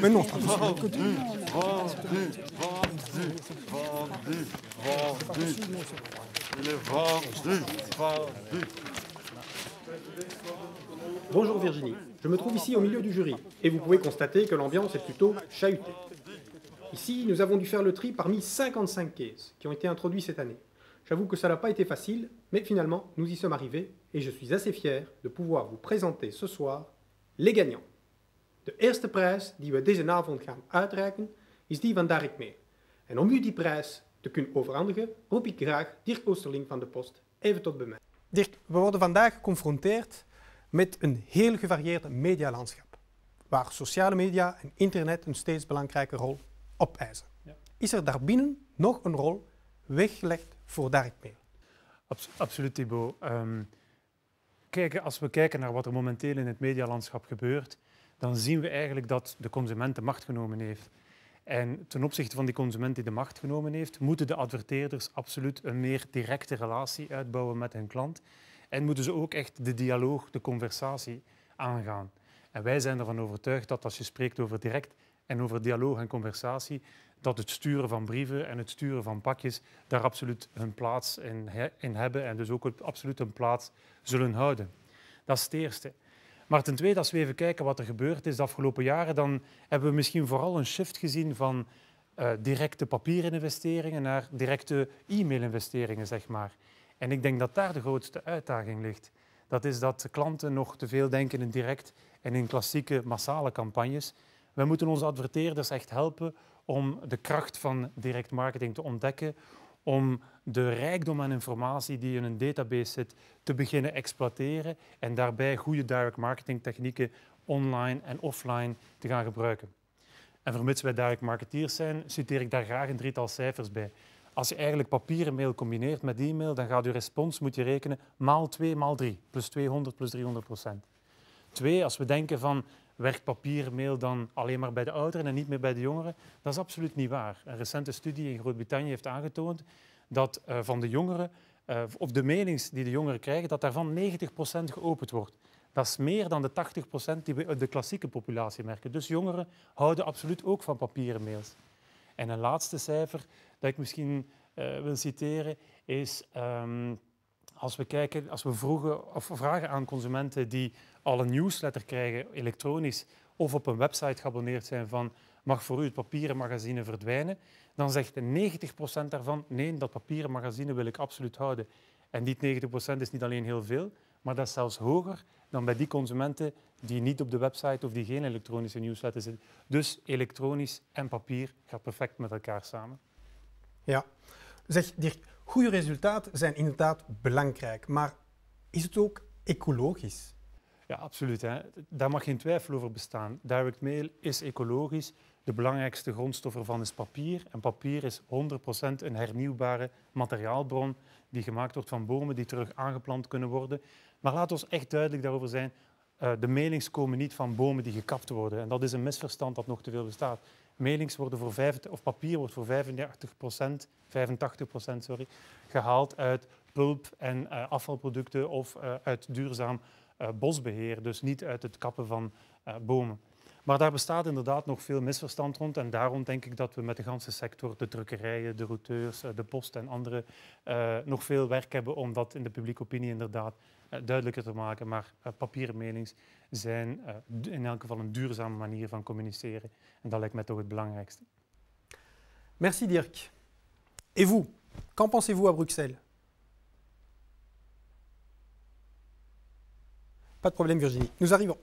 Mais non, c'est pas possible. Bonjour Virginie, je me trouve ici au milieu du jury et vous pouvez constater que l'ambiance est plutôt chahutée. Ici, nous avons dû faire le tri parmi 55 cases qui ont été introduits cette année. J'avoue que ça n'a pas été facile, mais finalement, nous y sommes arrivés et je suis assez fier de pouvoir vous présenter ce soir les gagnants. De eerste prijs die we deze avond gaan uitreiken is die van Dark Mail. En om u die prijs te kunnen overhandigen, roep ik graag Dirk Oosterling van de Post even tot bij mij. Dirk, we worden vandaag geconfronteerd met een heel gevarieerd medialandschap, waar sociale media en internet een steeds belangrijke rol opeisen. Ja. Is er daarbinnen nog een rol weggelegd voor Dark Mail? Absoluut, Thibaut. Als we kijken naar wat er momenteel in het medialandschap gebeurt, dan zien we eigenlijk dat de consument de macht genomen heeft. En ten opzichte van die consument die de macht genomen heeft, moeten de adverteerders absoluut een meer directe relatie uitbouwen met hun klant. En moeten ze ook echt de dialoog, de conversatie aangaan. En wij zijn ervan overtuigd dat als je spreekt over direct en over dialoog en conversatie, dat het sturen van brieven en het sturen van pakjes daar absoluut hun plaats in hebben en dus ook absoluut hun plaats zullen houden. Dat is het eerste. Maar ten tweede, als we even kijken wat er gebeurd is de afgelopen jaren, dan hebben we misschien vooral een shift gezien van directe papiereninvesteringen naar directe e-mailinvesteringen, zeg maar. En ik denk dat daar de grootste uitdaging ligt. Dat is dat klanten nog te veel denken in direct en in klassieke massale campagnes. We moeten onze adverteerders echt helpen om de kracht van direct marketing te ontdekken, om de rijkdom aan informatie die in een database zit te beginnen exploiteren en daarbij goede direct marketing technieken online en offline te gaan gebruiken. En vermits wij direct marketeers zijn, citeer ik daar graag een drietal cijfers bij. Als je eigenlijk papieren mail combineert met e-mail, dan gaat je respons, moet je rekenen, maal 2, maal 3, plus 200, plus 300%. 2, als we denken van werkt papieren mail dan alleen maar bij de ouderen en niet meer bij de jongeren, dat is absoluut niet waar. Een recente studie in Groot-Brittannië heeft aangetoond dat van de jongeren, of de mailings die de jongeren krijgen, dat daarvan 90% geopend wordt. Dat is meer dan de 80% die we uit de klassieke populatie merken. Dus jongeren houden absoluut ook van papieren mails. En een laatste cijfer dat ik misschien wil citeren is als we vragen aan consumenten die al een newsletter krijgen, elektronisch of op een website geabonneerd zijn van mag voor u het papieren magazine verdwijnen, dan zegt 90% daarvan nee, dat papieren magazine wil ik absoluut houden. En die 90% is niet alleen heel veel, maar dat is zelfs hoger dan bij die consumenten die niet op de website of die geen elektronische newsletter zitten. Dus elektronisch en papier gaat perfect met elkaar samen. Ja, zeg Dirk, goede resultaten zijn inderdaad belangrijk, maar is het ook ecologisch? Ja, absoluut. Hè. Daar mag geen twijfel over bestaan. Direct mail is ecologisch. De belangrijkste grondstof ervan is papier. En papier is 100% een hernieuwbare materiaalbron die gemaakt wordt van bomen die terug aangeplant kunnen worden. Maar laat ons echt duidelijk daarover zijn. De mailings komen niet van bomen die gekapt worden. En dat is een misverstand dat nog te veel bestaat. Mailings worden of papier wordt voor 85% gehaald uit pulp en afvalproducten of uit duurzaam bosbeheer, dus niet uit het kappen van bomen. Maar daar bestaat inderdaad nog veel misverstand rond en daarom denk ik dat we met de hele sector, de drukkerijen, de routeurs, de post en andere, nog veel werk hebben om dat in de publieke opinie inderdaad duidelijker te maken. Maar papieren mailings zijn in elk geval een duurzame manier van communiceren en dat lijkt mij toch het belangrijkste. Merci Dirk. Et vous, qu'en pensez-vous à Bruxelles? Pas de problème Virginie, nous arrivons.